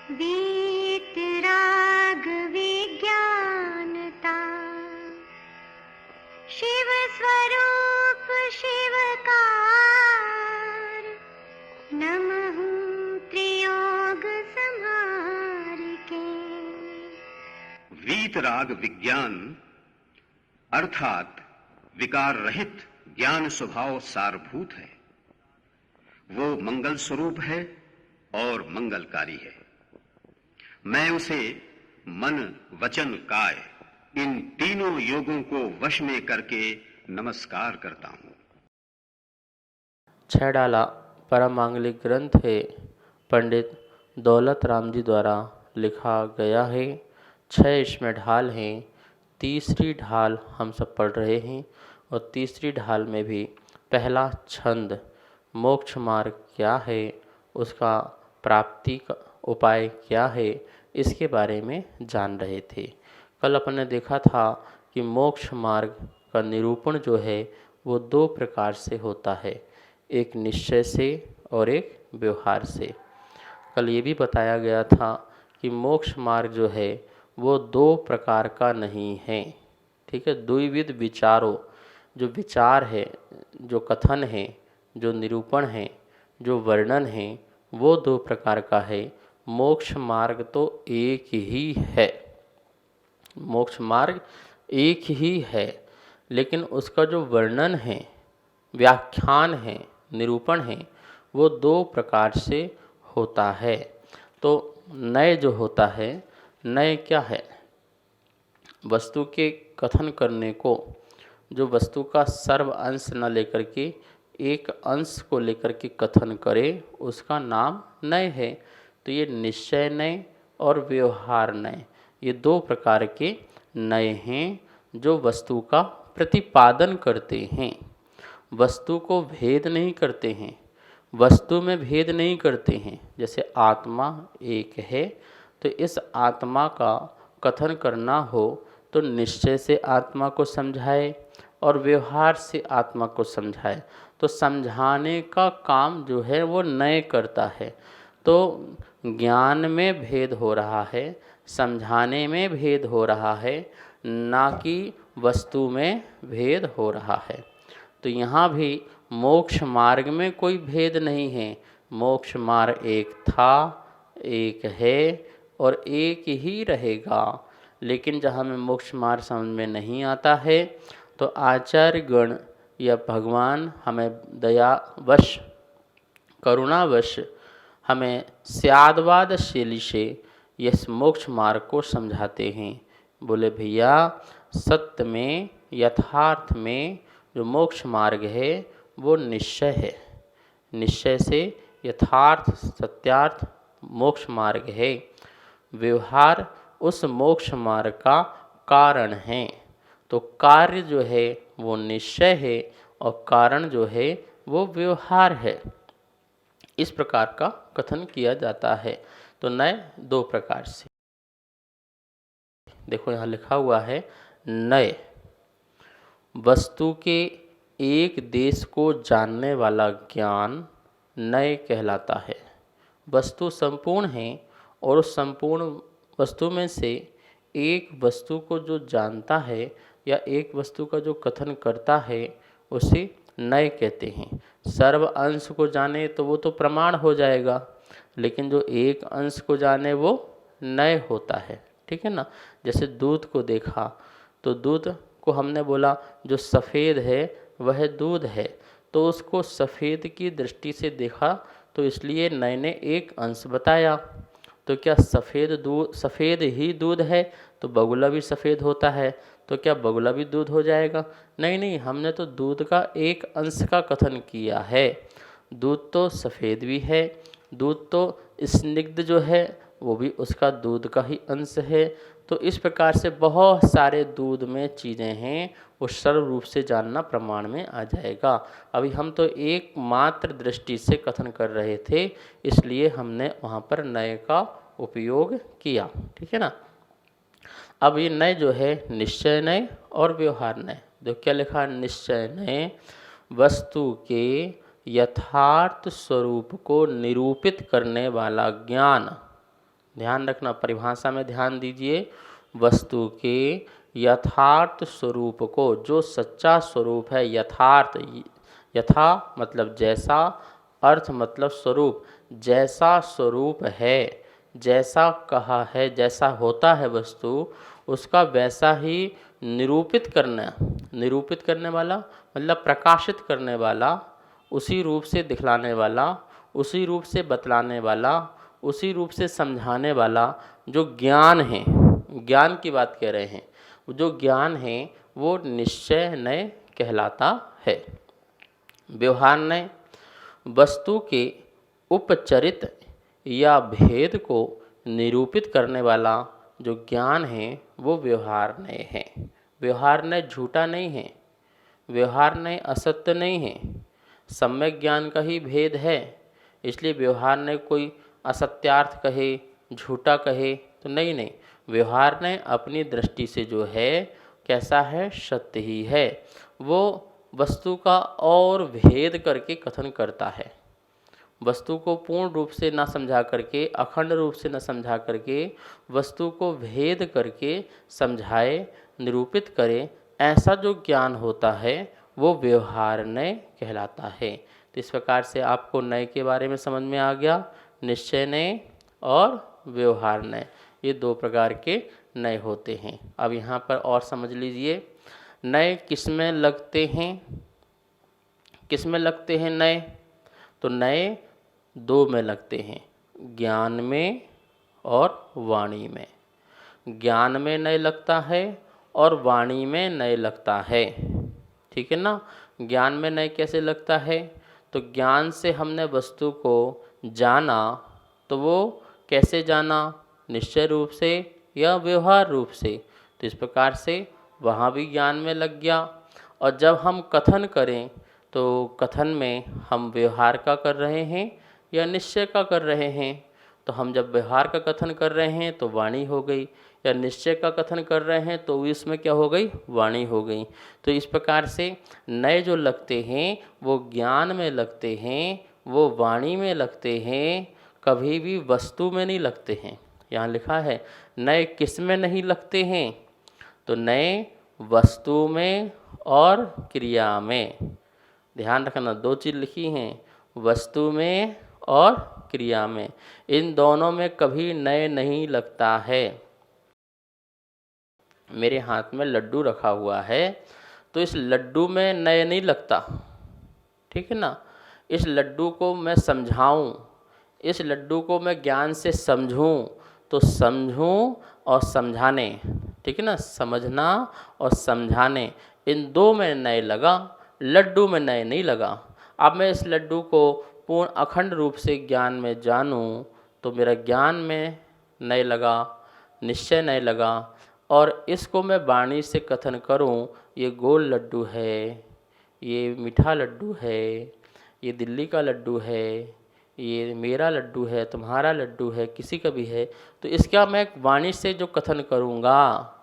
वीतराग विज्ञानता, शिव स्वरूप शिवकार, नमः त्रियोग संहार के। वीतराग विज्ञान अर्थात विकार रहित ज्ञान स्वभाव सारभूत है। वो मंगल स्वरूप है और मंगलकारी है। मैं उसे मन वचन काय इन तीनों योगों को वश में करके नमस्कार करता हूं। छह डाला परम मांगलिक ग्रंथ है, पंडित दौलत राम जी द्वारा लिखा गया है। 6 इसमें ढाल हैं। तीसरी ढाल हम सब पढ़ रहे हैं और तीसरी ढाल में भी पहला छंद मोक्ष मार्ग क्या है, उसका प्राप्ति का उपाय क्या है, इसके बारे में जान रहे थे। कल अपन ने देखा था कि मोक्ष मार्ग का निरूपण जो है वो 2 प्रकार से होता है, एक निश्चय से और एक व्यवहार से। कल ये भी बताया गया था कि मोक्ष मार्ग जो है वो 2 प्रकार का नहीं है, ठीक है। द्विविध विचारों, जो विचार है, जो कथन है, जो निरूपण है, जो वर्णन है, वो 2 प्रकार का है। मोक्ष मार्ग तो एक ही है, मोक्ष मार्ग एक ही है, लेकिन उसका जो वर्णन है, व्याख्यान है, निरूपण है, वो 2 प्रकार से होता है। तो नय जो होता है, नय क्या है? वस्तु के कथन करने को, जो वस्तु का सर्व अंश न लेकर के एक अंश को लेकर के कथन करे, उसका नाम नय है। तो ये निश्चय नय और व्यवहार नय, ये 2 प्रकार के नय हैं जो वस्तु का प्रतिपादन करते हैं। वस्तु को भेद नहीं करते हैं, वस्तु में भेद नहीं करते हैं। जैसे आत्मा एक है, तो इस आत्मा का कथन करना हो तो निश्चय से आत्मा को समझाए और व्यवहार से आत्मा को समझाए। तो समझाने का काम जो है वो नय करता है। तो ज्ञान में भेद हो रहा है, समझाने में भेद हो रहा है, ना कि वस्तु में भेद हो रहा है। तो यहाँ भी मोक्ष मार्ग में कोई भेद नहीं है। मोक्ष मार्ग एक था, एक है और एक ही रहेगा। लेकिन जहाँ हमें मोक्ष मार्ग समझ में नहीं आता है, तो आचार्य गण या भगवान हमें दयावश, करुणावश हमें स्यादवाद शैली से इस मोक्ष मार्ग को समझाते हैं। बोले भैया, सत्य में, यथार्थ में जो मोक्ष मार्ग है वो निश्चय है। निश्चय से यथार्थ, सत्यार्थ मोक्ष मार्ग है। व्यवहार उस मोक्ष मार्ग का कारण है। तो कार्य जो है वो निश्चय है और कारण जो है वो व्यवहार है। इस प्रकार का कथन किया जाता है। तो नय 2 प्रकार से। देखो यहाँ लिखा हुआ है, नय वस्तु के एक देश को जानने वाला ज्ञान नय कहलाता है। वस्तु संपूर्ण है और उस संपूर्ण वस्तु में से एक वस्तु को जो जानता है या एक वस्तु का जो कथन करता है, उसे नय कहते हैं। सर्व अंश को जाने तो वो तो प्रमाण हो जाएगा, लेकिन जो एक अंश को जाने वो नय होता है, ठीक है ना। जैसे दूध को देखा तो दूध को हमने बोला जो सफ़ेद है वह दूध है, तो उसको सफ़ेद की दृष्टि से देखा, तो इसलिए नय ने एक अंश बताया। तो क्या सफ़ेद ही दूध है तो बगुला भी सफ़ेद होता है, तो क्या बगुला भी दूध हो जाएगा? नहीं नहीं, हमने तो दूध का एक अंश का कथन किया है। दूध तो सफ़ेद भी है, दूध तो स्निग्ध जो है वो भी उसका दूध का ही अंश है। तो इस प्रकार से बहुत सारे दूध में चीज़ें हैं, वो सर्व रूप से जानना प्रमाण में आ जाएगा। अभी हम तो एकमात्र दृष्टि से कथन कर रहे थे, इसलिए हमने वहाँ पर नय का उपयोग किया, ठीक है ना। अब ये नय जो है निश्चय नय और व्यवहार नय। देखो क्या लिखा है, निश्चय नय वस्तु के यथार्थ स्वरूप को निरूपित करने वाला ज्ञान ध्यान रखना, परिभाषा में ध्यान दीजिए। वस्तु के यथार्थ स्वरूप को, जो सच्चा स्वरूप है, यथार्थ, यथा मतलब जैसा, अर्थ मतलब स्वरूप, जैसा स्वरूप है, जैसा कहा है, जैसा होता है वस्तु, उसका वैसा ही निरूपित करना, निरूपित करने वाला मतलब प्रकाशित करने वाला, उसी रूप से दिखलाने वाला, उसी रूप से बतलाने वाला, उसी रूप से समझाने वाला जो ज्ञान है, ज्ञान की बात कह रहे हैं, जो ज्ञान है वो निश्चय नय कहलाता है। व्यवहार नय वस्तु के उपचरित या भेद को निरूपित करने वाला जो ज्ञान है वो व्यवहार नय है। व्यवहार नय झूठा नहीं है, व्यवहार नय असत्य नहीं है, सम्यक ज्ञान का ही भेद है। इसलिए व्यवहार नय कोई असत्यार्थ कहे, झूठा कहे तो नहीं, व्यवहार नय अपनी दृष्टि से जो है कैसा है, सत्य ही है। वो वस्तु का और भेद करके कथन करता है। वस्तु को पूर्ण रूप से न समझा करके, अखंड रूप से न समझा करके, वस्तु को भेद करके समझाए, निरूपित करे, ऐसा जो ज्ञान होता है वो व्यवहार नय कहलाता है। तो इस प्रकार से आपको नय के बारे में समझ में आ गया। निश्चय नय और व्यवहार नय, ये दो प्रकार के नय होते हैं। अब यहाँ पर और समझ लीजिए, नय किस में लगते हैं, किस में लगते हैं नय? तो नय दो में लगते हैं, ज्ञान में और वाणी में। ज्ञान में नय लगता है और वाणी में नय लगता है, ठीक है ना। ज्ञान में नय कैसे लगता है? तो ज्ञान से हमने वस्तु को जाना, तो वो कैसे जाना, निश्चय रूप से या व्यवहार रूप से। तो इस प्रकार से वहाँ भी ज्ञान में लग गया। और जब हम कथन करें तो कथन में हम व्यवहार का कर रहे हैं या निश्चय का कर रहे हैं। तो हम जब व्यवहार का कथन कर रहे हैं तो वाणी हो गई, या निश्चय का कथन कर रहे हैं तो इसमें क्या हो गई, वाणी हो गई। तो इस प्रकार से नए जो लगते हैं वो ज्ञान में लगते हैं, वो वाणी में लगते हैं, कभी भी वस्तु में नहीं लगते हैं। यहाँ लिखा है नए किस में नहीं लगते हैं? तो नए वस्तु में और क्रिया में। ध्यान रखना, दो चीज़ लिखी हैं, वस्तु में और क्रिया में। इन दोनों में कभी नए नहीं लगता है। मेरे हाथ में लड्डू रखा हुआ है, तो इस लड्डू में नए नहीं लगता, ठीक है ना। इस लड्डू को मैं समझाऊं, इस लड्डू को मैं ज्ञान से समझूं, तो समझूं और समझाने, ठीक है ना, समझना और समझाने, इन दो में नए लगा, लड्डू में नए नहीं लगा। अब मैं इस लड्डू को पूर्ण अखंड रूप से ज्ञान में जानूं, तो मेरा ज्ञान में नए लगा, निश्चय नए लगा। और इसको मैं वाणी से कथन करूं, ये गोल लड्डू है, ये मीठा लड्डू है, ये दिल्ली का लड्डू है, ये मेरा लड्डू है, तुम्हारा लड्डू है, किसी का भी है। तो इसका मैं वाणी से जो कथन करूँगा,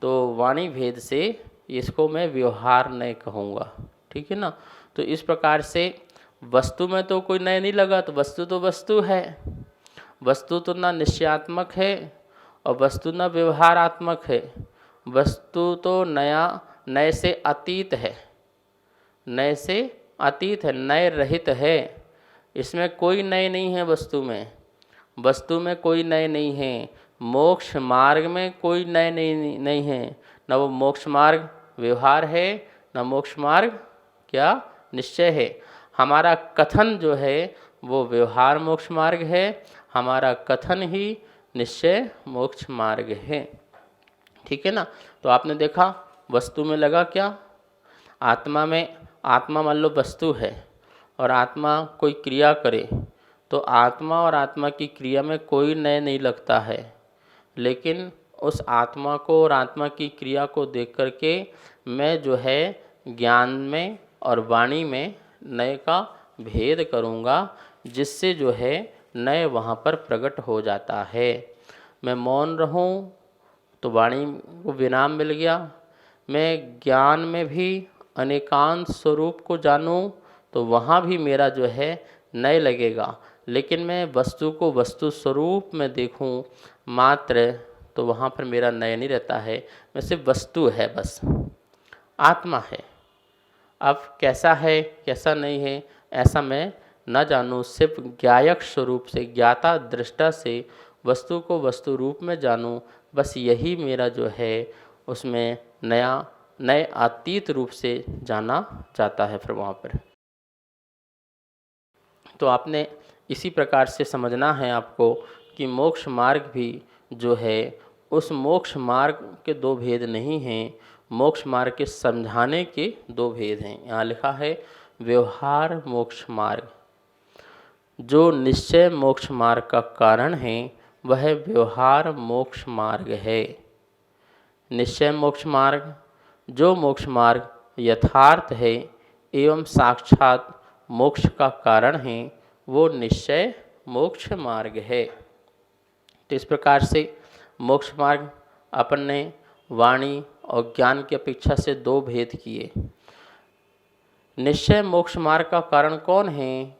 तो वाणी भेद से इसको मैं व्यवहार नय कहूँगा, ठीक है ना। तो इस प्रकार से वस्तु में तो कोई नय नहीं लगा, तो वस्तु तो वस्तु है, वस्तु तो ना निश्चयात्मक है और वस्तु ना व्यवहारात्मक है। वस्तु तो नए से अतीत है, नए से अतीत है, नए रहित है। इसमें कोई नए नहीं है वस्तु में, वस्तु में कोई नए नहीं है। मोक्ष मार्ग में कोई नए नहीं है, न वो मोक्ष मार्ग व्यवहार है, न मोक्ष मार्ग क्या निश्चय है। हमारा कथन जो है वो व्यवहार मोक्ष मार्ग है, हमारा कथन ही निश्चय मोक्ष मार्ग है, ठीक है ना। तो आपने देखा वस्तु में लगा क्या, आत्मा में, आत्मा मान लो वस्तु है और आत्मा कोई क्रिया करे, तो आत्मा और आत्मा की क्रिया में कोई नए नहीं लगता है। लेकिन उस आत्मा को और आत्मा की क्रिया को देख करके मैं जो है ज्ञान में और वाणी में नए का भेद करूँगा, जिससे जो है नए वहाँ पर प्रकट हो जाता है। मैं मौन रहूँ तो वाणी को विराम मिल गया। मैं ज्ञान में भी अनेकांत स्वरूप को जानूँ तो वहाँ भी मेरा जो है नए लगेगा। लेकिन मैं वस्तु को वस्तु स्वरूप में देखूं मात्र, तो वहाँ पर मेरा नय नहीं रहता है। मैं सिर्फ वस्तु है, बस आत्मा है। अब कैसा है कैसा नहीं है ऐसा मैं न जानूं, सिर्फ ज्ञायक स्वरूप से, ज्ञाता दृष्टा से वस्तु को वस्तु रूप में जानूं, बस यही मेरा जो है उसमें नए अतीत रूप से जाना जाता है फिर वहाँ पर। तो आपने इसी प्रकार से समझना है आपको कि मोक्ष मार्ग भी जो है उस मोक्ष मार्ग के दो भेद नहीं हैं, मोक्ष मार्ग के समझाने के दो भेद हैं। यहाँ लिखा है व्यवहार मोक्ष मार्ग। जो निश्चय मोक्ष मार्ग का कारण है वह व्यवहार मोक्ष मार्ग है। निश्चय मोक्ष मार्ग, जो मोक्ष मार्ग यथार्थ है एवं साक्षात मोक्ष का कारण है, वो निश्चय मोक्ष मार्ग है। तो इस प्रकार से मोक्ष मार्ग अपन ने वाणी और ज्ञान की अपेक्षा से दो भेद किए। निश्चय मोक्ष मार्ग का कारण कौन है?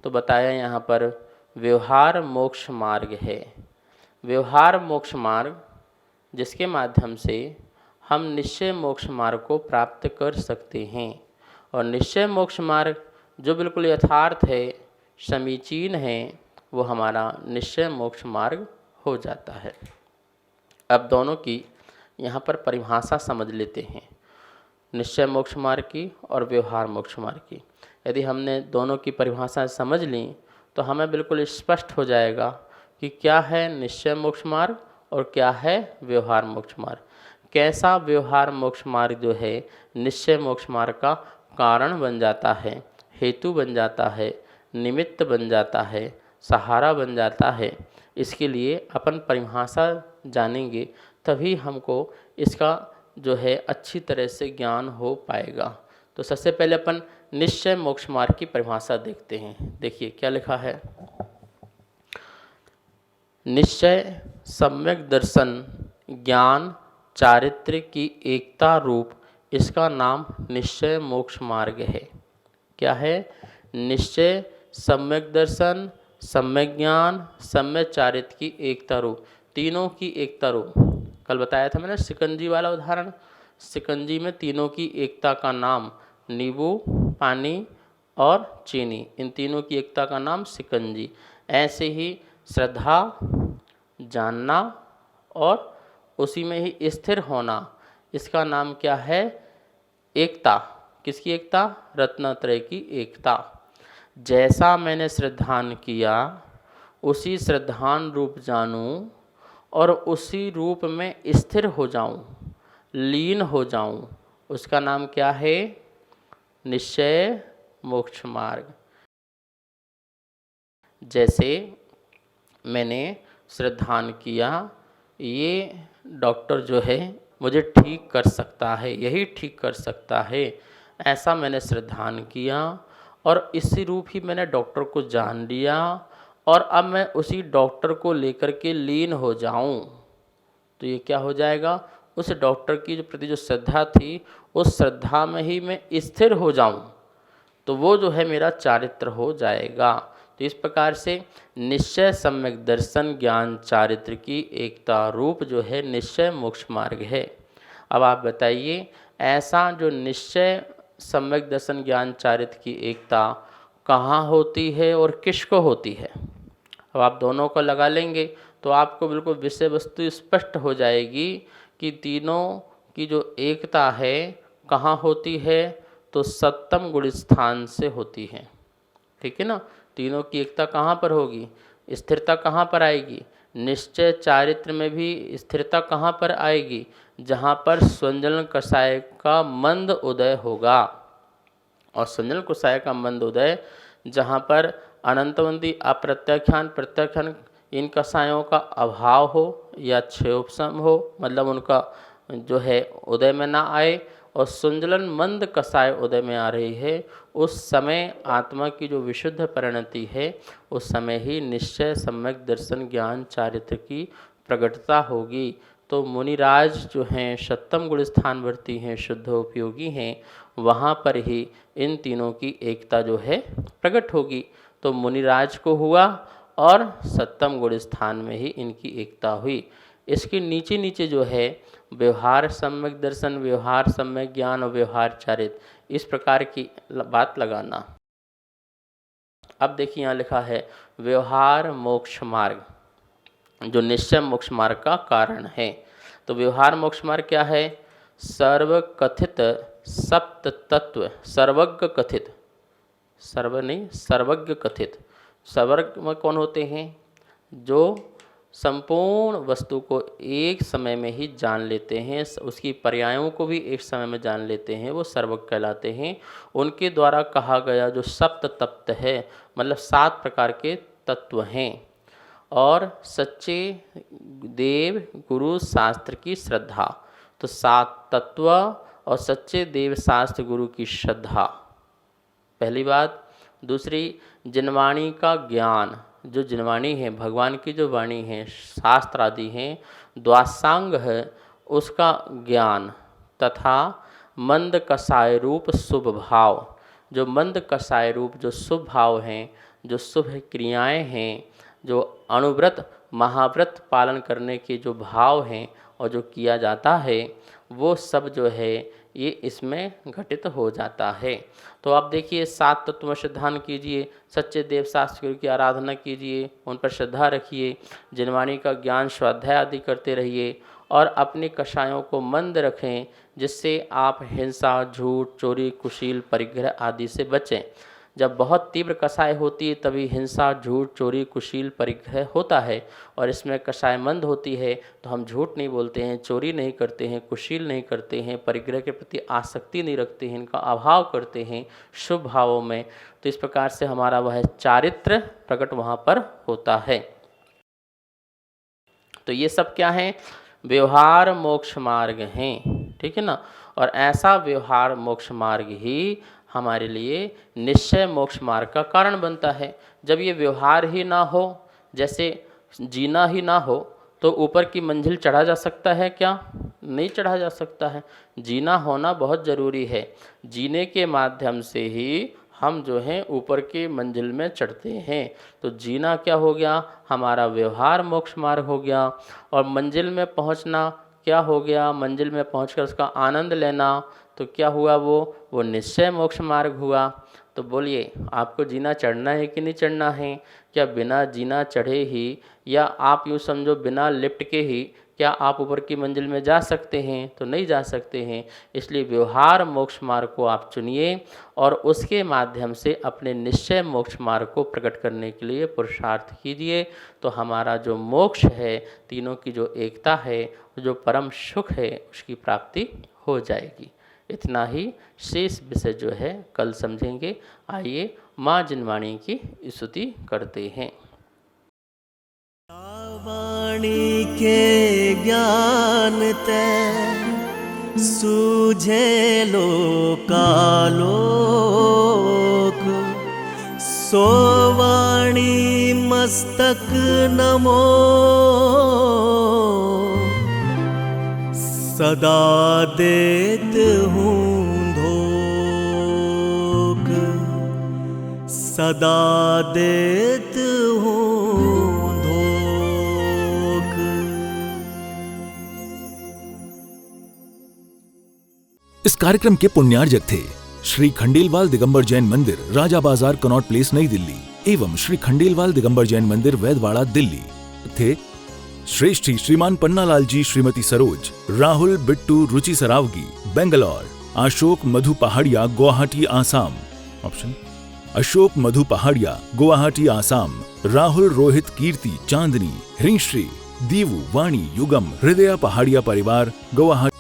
तो बताया यहाँ पर व्यवहार मोक्ष मार्ग है। व्यवहार मोक्ष मार्ग जिसके माध्यम से हम निश्चय मोक्ष मार्ग को प्राप्त कर सकते हैं। और निश्चय मोक्ष मार्ग जो बिल्कुल यथार्थ है, समीचीन है, वो हमारा निश्चय मोक्ष मार्ग हो जाता है। अब दोनों की यहाँ पर परिभाषा समझ लेते हैं, निश्चय मोक्ष मार्ग की और व्यवहार मोक्ष मार्ग की। यदि हमने दोनों की परिभाषा समझ ली तो हमें बिल्कुल स्पष्ट हो जाएगा कि क्या है निश्चय मोक्ष मार्ग और क्या है व्यवहार मोक्ष मार्ग। कैसा व्यवहार मोक्ष मार्ग जो है निश्चय मोक्ष मार्ग का कारण बन जाता है, हेतु बन जाता है, निमित्त बन जाता है, सहारा बन जाता है। इसके लिए अपन परिभाषा जानेंगे तभी हमको इसका जो है अच्छी तरह से ज्ञान हो पाएगा। तो सबसे पहले अपन निश्चय मोक्ष मार्ग की परिभाषा देखते हैं। देखिए क्या लिखा है, निश्चय सम्यक दर्शन ज्ञान चारित्र्य की एकता रूप, इसका नाम निश्चय मोक्ष मार्ग है। क्या है? निश्चय सम्यक दर्शन, सम्यक ज्ञान, सम्यक चारित्र्य की एकता रूप, तीनों की एकता रूप। कल बताया था मैंने शिकंजी वाला उदाहरण। शिकंजी में तीनों की एकता का नाम नींबू, पानी और चीनी, इन तीनों की एकता का नाम शिकंजी। ऐसे ही श्रद्धा, जानना और उसी में ही स्थिर होना, इसका नाम क्या है? एकता। किसकी एकता? रत्नत्रय की एकता। जैसा मैंने श्रद्धान किया उसी श्रद्धान रूप जानूं और उसी रूप में स्थिर हो जाऊं, लीन हो जाऊं, उसका नाम क्या है? निश्चय मोक्ष मार्ग। जैसे मैंने श्रद्धान किया ये डॉक्टर जो है मुझे ठीक कर सकता है, यही ठीक कर सकता है, ऐसा मैंने श्रद्धान किया और इसी रूप ही मैंने डॉक्टर को जान लिया और अब मैं उसी डॉक्टर को लेकर के लीन हो जाऊं, तो ये क्या हो जाएगा? उस डॉक्टर की जो प्रति जो श्रद्धा थी उस श्रद्धा में ही मैं स्थिर हो जाऊं, तो वो जो है मेरा चारित्र हो जाएगा। तो इस प्रकार से निश्चय सम्यक दर्शन ज्ञान चारित्र की एकता रूप जो है निश्चय मोक्ष मार्ग है। अब आप बताइए ऐसा जो निश्चय सम्यक दर्शन ज्ञान चारित्र की एकता कहाँ होती है और किसको होती है? अब आप दोनों को लगा लेंगे तो आपको बिल्कुल विषय वस्तु स्पष्ट हो जाएगी कि तीनों की जो एकता है कहाँ होती है, तो सप्तम गुण स्थान से होती है। ठीक है ना? तीनों की एकता कहाँ पर होगी? स्थिरता कहाँ पर आएगी? निश्चय चारित्र में भी स्थिरता कहाँ पर आएगी? जहाँ पर स्वंजन कषाय का मंद उदय होगा। और स्वंजन कषाय का मंद उदय जहाँ पर अनंतवंती अप्रत्याख्यान प्रत्याख्यान इन कषायों का अभाव हो या क्षयोपशम हो, मतलब उनका जो है उदय में ना आए और सुंजलन मंद कषाय उदय में आ रही है, उस समय आत्मा की जो विशुद्ध परिणति है उस समय ही निश्चय सम्यक दर्शन ज्ञान चारित्र की प्रकटता होगी। तो मुनिराज जो हैं सप्तम गुण स्थानवर्ती हैं, शुद्ध उपयोगी हैं, वहाँ पर ही इन तीनों की एकता जो है प्रकट होगी। तो मुनिराज को हुआ और सप्तम गुण स्थान में ही इनकी एकता हुई। इसके नीचे नीचे जो है व्यवहार सम्यक दर्शन, व्यवहार सम्यक ज्ञान और व्यवहार चारित्र, इस प्रकार की बात लगाना। अब देखिए यहाँ लिखा है व्यवहार मोक्ष मार्ग, जो निश्चय मोक्ष मार्ग का कारण है। तो व्यवहार मोक्ष मार्ग क्या है? सर्वकथित सप्त तत्व, सर्वज्ञ कथित, सर्व नहीं सर्वज्ञ कथित। सर्वज्ञ में कौन होते हैं? जो संपूर्ण वस्तु को एक समय में ही जान लेते हैं, उसकी पर्यायों को भी एक समय में जान लेते हैं, वो सर्वज्ञ कहलाते हैं। उनके द्वारा कहा गया जो सप्त तत्व है, मतलब 7 प्रकार के तत्व हैं। और सच्चे देव गुरु शास्त्र की श्रद्धा, तो 7 तत्व और सच्चे देव शास्त्र गुरु की श्रद्धा, पहली बात। दूसरी, जिनवाणी का ज्ञान, जो जिनवाणी है, भगवान की जो वाणी है, शास्त्र आदि हैं, द्वासांग है, उसका ज्ञान। तथा मंद कसाय रूप शुभ भाव, जो मंद कसाय रूप जो शुभ भाव हैं, जो शुभ क्रियाएं हैं, जो अनुव्रत महाव्रत पालन करने के जो भाव हैं और जो किया जाता है, वो सब जो है ये इसमें घटित हो जाता है। तो आप देखिए 7 तत्व में श्रद्धा कीजिए, सच्चे देव शास्त्र की आराधना कीजिए, उन पर श्रद्धा रखिए, जिनवाणी का ज्ञान स्वाध्याय आदि करते रहिए और अपने कषायों को मंद रखें, जिससे आप हिंसा, झूठ, चोरी, कुशील, परिग्रह आदि से बचें। जब बहुत तीव्र कषाय होती है तभी हिंसा, झूठ, चोरी, कुशील, परिग्रह होता है, और इसमें कषाय मंद होती है तो हम झूठ नहीं बोलते हैं, चोरी नहीं करते हैं, कुशील नहीं करते हैं, परिग्रह के प्रति आसक्ति नहीं रखते हैं, इनका अभाव करते हैं शुभ भावों में। तो इस प्रकार से हमारा वह चारित्र प्रकट वहाँ पर होता है। तो ये सब क्या है? व्यवहार मोक्ष मार्ग हैं, ठीक है ना। और ऐसा व्यवहार मोक्ष मार्ग ही हमारे लिए निश्चय मोक्ष मार्ग का कारण बनता है। जब ये व्यवहार ही ना हो, जैसे जीना ही ना हो, तो ऊपर की मंजिल चढ़ा जा सकता है क्या? नहीं चढ़ा जा सकता है। जीना होना बहुत ज़रूरी है। जीने के माध्यम से ही हम जो हैं ऊपर के मंजिल में चढ़ते हैं। तो जीना क्या हो गया? हमारा व्यवहार मोक्ष मार्ग हो गया। और मंजिल में पहुंचना क्या हो गया? मंजिल में पहुंचकर उसका आनंद लेना, तो क्या हुआ? वो निश्चय मोक्ष मार्ग हुआ। तो बोलिए, आपको जीना चढ़ना है कि नहीं चढ़ना है? क्या बिना जीना चढ़े ही, या आप यूँ समझो बिना लिफ्ट के ही क्या आप ऊपर की मंजिल में जा सकते हैं? तो नहीं जा सकते हैं। इसलिए व्यवहार मोक्ष मार्ग को आप चुनिए और उसके माध्यम से अपने निश्चय मोक्ष मार्ग को प्रकट करने के लिए पुरुषार्थ कीजिए। तो हमारा जो मोक्ष है, तीनों की जो एकता है, जो परम सुख है, उसकी प्राप्ति हो जाएगी। इतना ही शेष विषय जो है कल समझेंगे। आइए माँ जिनवाणी की स्तुति करते हैं। वाणी के ज्ञान ते सूझे लोकालोक, सो वाणी मस्तक नमो, सदा देत हूँ धोख, सदा देत हूँ धोख। इस कार्यक्रम के पुण्यार्जक थे श्री खंडेलवाल दिगंबर जैन मंदिर, राजा बाजार, कनॉट प्लेस, नई दिल्ली, एवं श्री खंडेलवाल दिगंबर जैन मंदिर, वैदवाड़ा, दिल्ली थे श्रेष्ठी श्रीमान पन्नालाल जी, श्रीमती सरोज, राहुल, बिट्टू, रुचि सरावगी, बेंगलोर, अशोक मधु पहाड़िया, गुवाहाटी, आसाम। ऑप्शन अशोक मधु पहाड़िया, गुवाहाटी, आसाम। राहुल, रोहित, कीर्ति, चांदनी, हिरिश्री, दीवु, वाणी, युगम, हृदया पहाड़िया परिवार, गुवाहाटी।